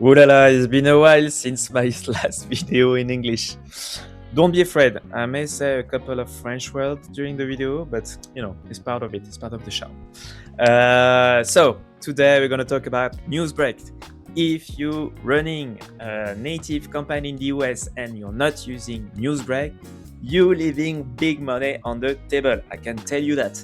Ooh la la, it's been a while since my last video in English. Don't be afraid, I may say a couple of French words during the video, but you know, it's part of it, it's part of the show. So, today we're going to talk about NewsBreak. If you're running a native company in the US and you're not using NewsBreak, you're leaving big money on the table. I can tell you that.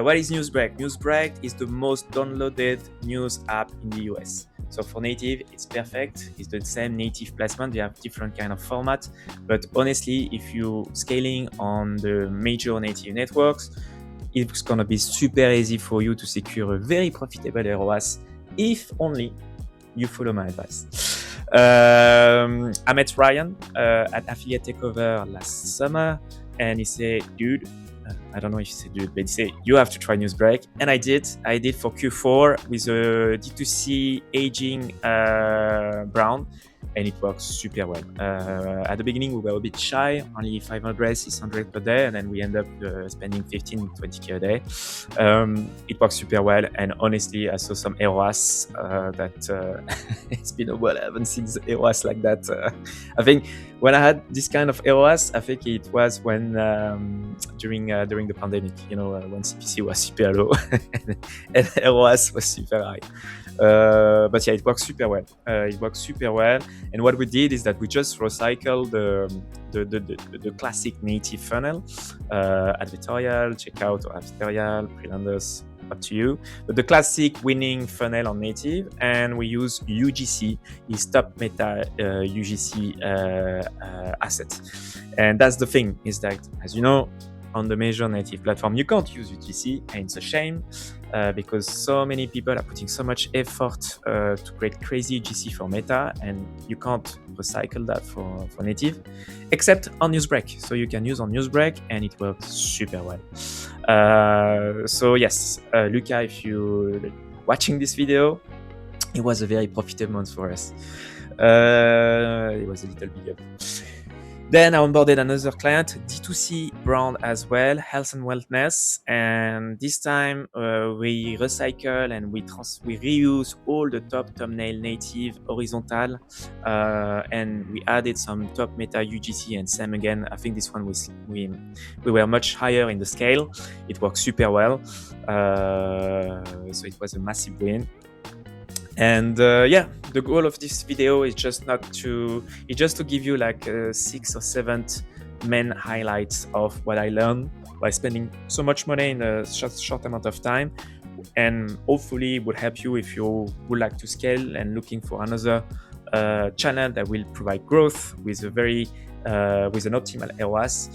What is NewsBreak? NewsBreak is the most downloaded news app in the US. So for native, it's perfect. It's the same native placement. They have different kind of format. But honestly, if you're scaling on the major native networks, it's going to be super easy for you to secure a very profitable ROAS if only you follow my advice. I met Ryan at Affiliate Takeover last summer, and he said, dude, I don't know if he said dude, but he said, you have to try NewsBreak. And I did. I did for Q4 with a D2C aging brand, and it works super well. At the beginning, we were a bit shy, only 500, 600 per day, and then we end up spending 15, 20K a day. It works super well, and honestly, I saw some ROAS that it's been a while. I haven't seen the ROAS like that. I think when I had this kind of ROAS, I think it was when during the pandemic, you know, when CPC was super low and ROAS was super high. But yeah, it works super well. It works super well. And what we did is that we just recycled the classic native funnel, advertorial, checkout or advertorial, pre-landers, up to you. But the classic winning funnel on native, and we use UGC, is top meta UGC asset. And that's the thing, is that, as you know, on the major native platform, you can't use UGC, and it's a shame because so many people are putting so much effort to create crazy UGC for meta, and you can't recycle that for native, except on NewsBreak. So you can use on NewsBreak, and it works super well. So yes, Luca, if you're watching this video, it was a very profitable month for us. It was a little big up. Then I onboarded another client, D2C brand as well, health and wellness. And this time we recycle and we reuse all the top thumbnail native horizontal, and we added some top meta UGC and same again. I think this one we were much higher in the scale. It worked super well. So it was a massive win. And yeah, the goal of this video is just to give you like 6 or 7 main highlights of what I learned by spending so much money in a short amount of time, and hopefully it will help you if you would like to scale and looking for another channel that will provide growth with a very with an optimal ROAS.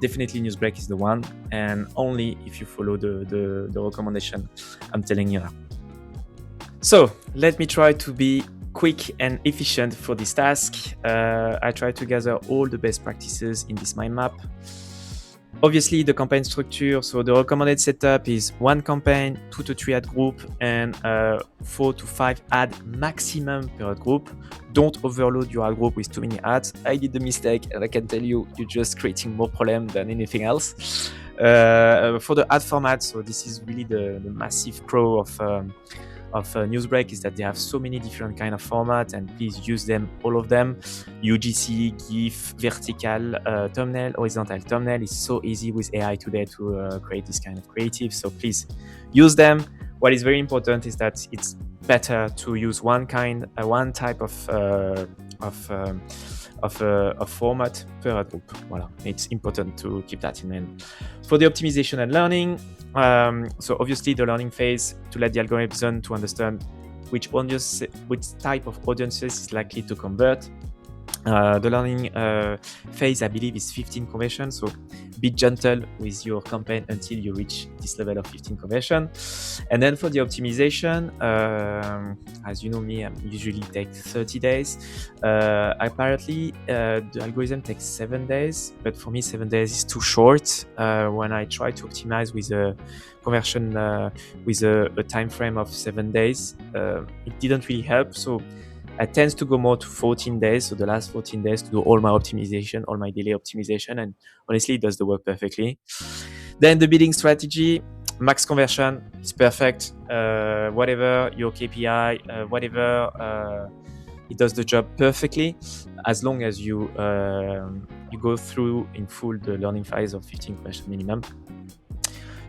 Definitely NewsBreak is the one, and only if you follow the recommendation I'm telling you now. So let me try to be quick and efficient for this task. I try to gather all the best practices in this mind map. Obviously, the campaign structure. So the recommended setup is 1 campaign, 2 to 3 ad group, and 4 to 5 ad maximum per ad group. Don't overload your ad group with too many ads. I did the mistake, and I can tell you, you're just creating more problem than anything else. For the ad format, so this is really the massive pro of NewsBreak, is that they have so many different kind of formats, and please use them, all of them. UGC, GIF, vertical thumbnail, horizontal thumbnail. Is so easy with AI today to create this kind of creative, so please use them. What is very important is that it's better to use one type of format per ad group. Voilà. It's important to keep that in mind. For the optimization and learning, so obviously the learning phase to let the algorithm to understand which type of audiences is likely to convert. The learning phase, I believe, is 15 conversion. So be gentle with your campaign until you reach this level of 15 conversion. And then for the optimization, as you know me, I usually take 30 days. Apparently, the algorithm takes 7 days, but for me, 7 days is too short. When I try to optimize with a conversion with a time frame of 7 days, it didn't really help. So I tend to go more to 14 days, so the last 14 days to do all my optimization, all my daily optimization, and honestly, it does the work perfectly. Then the bidding strategy, Max conversion is perfect. Whatever your KPI, whatever, it does the job perfectly, as long as you go through in full the learning phase of 15 questions minimum.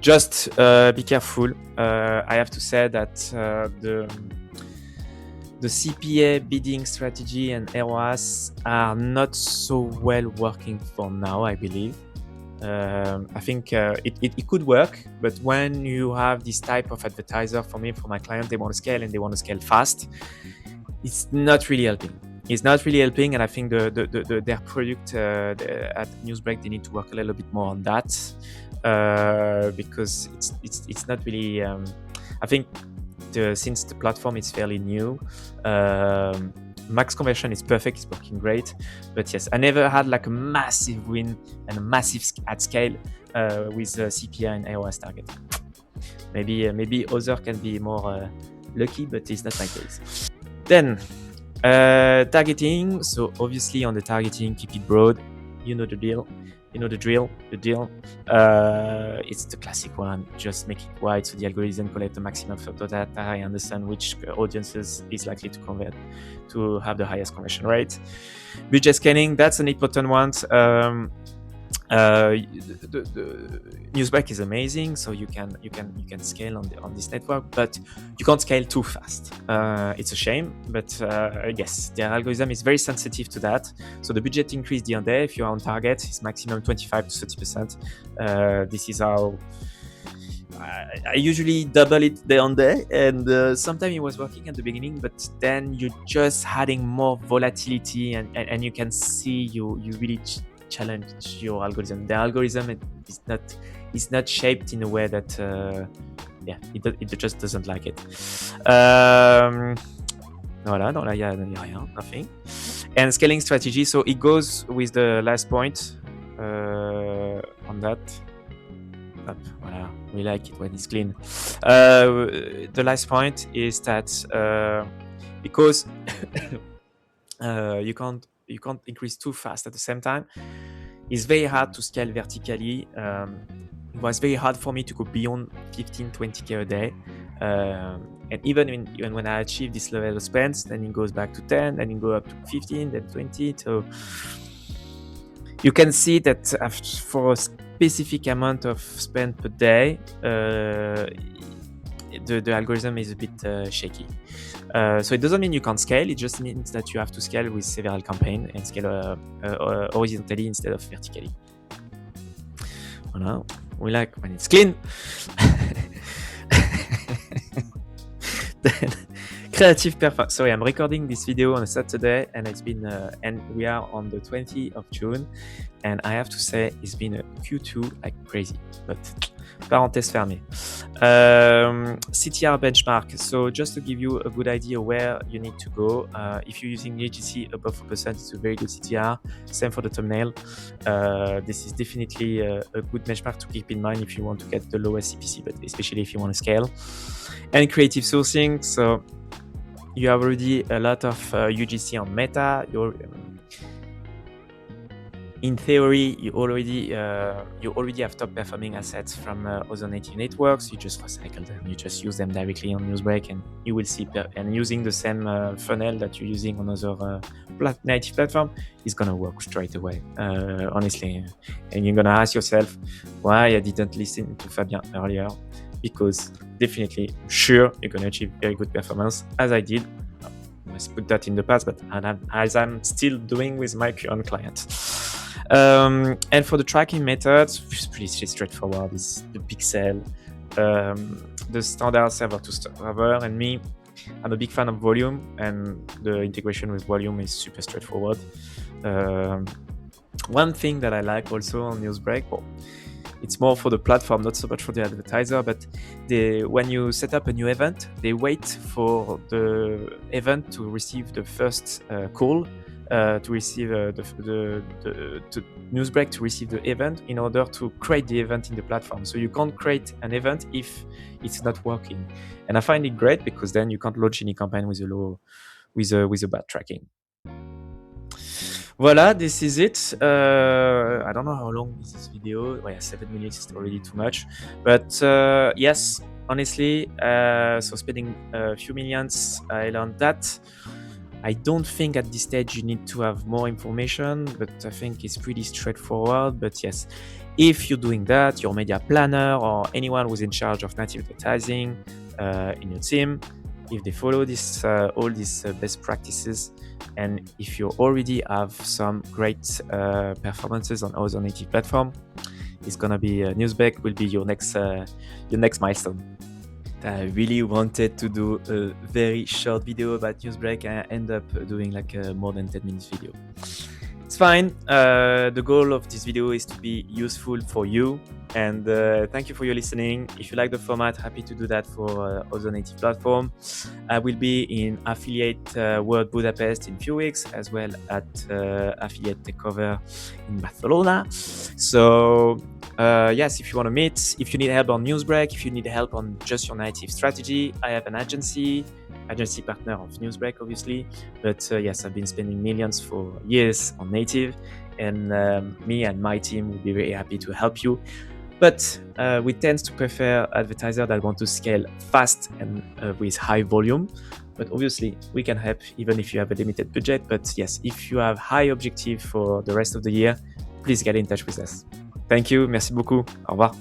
Just be careful. I have to say that the CPA bidding strategy and ROAS are not so well working for now, I believe. I think it could work, but when you have this type of advertiser, for my client, they want to scale and they want to scale fast, it's not really helping. It's not really helping, and I think their product at NewsBreak, they need to work a little bit more on that, because it's not really. I think since the platform is fairly new, max conversion is perfect, it's working great, but yes, I never had like a massive win and a massive at scale with CPI and AOS target. Maybe other can be more lucky, but it's not my case. Then targeting. So obviously on the targeting, keep it broad. You know the deal. It's the classic one. Just make it wide so the algorithm collect the maximum of the data. I understand which audiences is likely to convert to have the highest conversion rate. Budget scaling, that's an important one. The NewsBreak is amazing, so you can scale on this network, but you can't scale too fast. It's a shame, but yes, the algorithm is very sensitive to that. So the budget increase day on day, if you're on target, is maximum 25 to 30%. This is how I usually double it day on day, and sometimes it was working at the beginning, but then you're just adding more volatility, and you can see you really challenge your algorithm. The algorithm is not shaped in a way that it just doesn't like it. Voilà, donc là il y a rien, nothing. And scaling strategy, so it goes with the last point on that. Voilà, we like it when it's clean. The last point is that because you can't increase too fast at the same time, it's very hard to scale vertically. It was very hard for me to go beyond 15-20k a day, and even when I achieve this level of spends, then it goes back to 10, then it goes up to 15, then 20. So you can see that for a specific amount of spend per day, the algorithm is a bit shaky. So it doesn't mean you can't scale, it just means that you have to scale with several campaigns and scale horizontally instead of vertically. Voilà. We like when it's clean. Then, creative performance. Sorry, I'm recording this video on a Saturday, and it's been and we are on the 20th of June, and I have to say it's been a Q2 like crazy, but parenthèse fermée. CTR Benchmark. So just to give you a good idea where you need to go, if you're using UGC above 4%, it's a very good CTR. Same for the thumbnail. This is definitely a good benchmark to keep in mind if you want to get the lowest CPC, but especially if you want to scale. And creative sourcing. So you have already a lot of UGC on Meta. In theory, you already have top performing assets from other native networks. You just recycle them. You just use them directly on NewsBreak, and you will see. And using the same funnel that you're using on other native platform is gonna work straight away. Honestly, and you're gonna ask yourself why I didn't listen to Fabien earlier, because definitely, sure, you're gonna achieve very good performance as I did. Let's put that in the past, but as I'm still doing with my current client. And for the tracking methods, it's pretty straightforward. It's the pixel, the standard server to server, and me, I'm a big fan of Volume, and the integration with Volume is super straightforward. One thing that I like also on NewsBreak, it's more for the platform, not so much for the advertiser, but when you set up a new event, they wait for the event to receive the first call, to receive the NewsBreak to receive the event in order to create the event in the platform. So you can't create an event if it's not working. And I find it great because then you can't launch any campaign with a bad tracking. Voilà, this is it. I don't know how long is this video. Well, yeah, 7 minutes is already too much. But yes, honestly, so spending a few millions, I learned that. I don't think at this stage you need to have more information, but I think it's pretty straightforward. But yes, if you're doing that, your media planner or anyone who's in charge of native advertising in your team, if they follow this all these best practices, and if you already have some great performances on other native platform, it's gonna be NewsBreak will be your next milestone. I really wanted to do a very short video about NewsBreak and I end up doing like a more than 10 minutes video. It's fine. The goal of this video is to be useful for you. And thank you for your listening. If you like the format, happy to do that for other native platform. I will be in Affiliate World Budapest in a few weeks, as well at Affiliate Takeover in Barcelona. So yes, if you want to meet, if you need help on NewsBreak, if you need help on just your native strategy, I have an agency partner of NewsBreak, obviously. But yes, I've been spending millions for years on native, and me and my team would be very happy to help you. But we tend to prefer advertisers that want to scale fast and with high volume. But obviously, we can help even if you have a limited budget. But yes, if you have high objective for the rest of the year, please get in touch with us. Thank you. Merci beaucoup. Au revoir.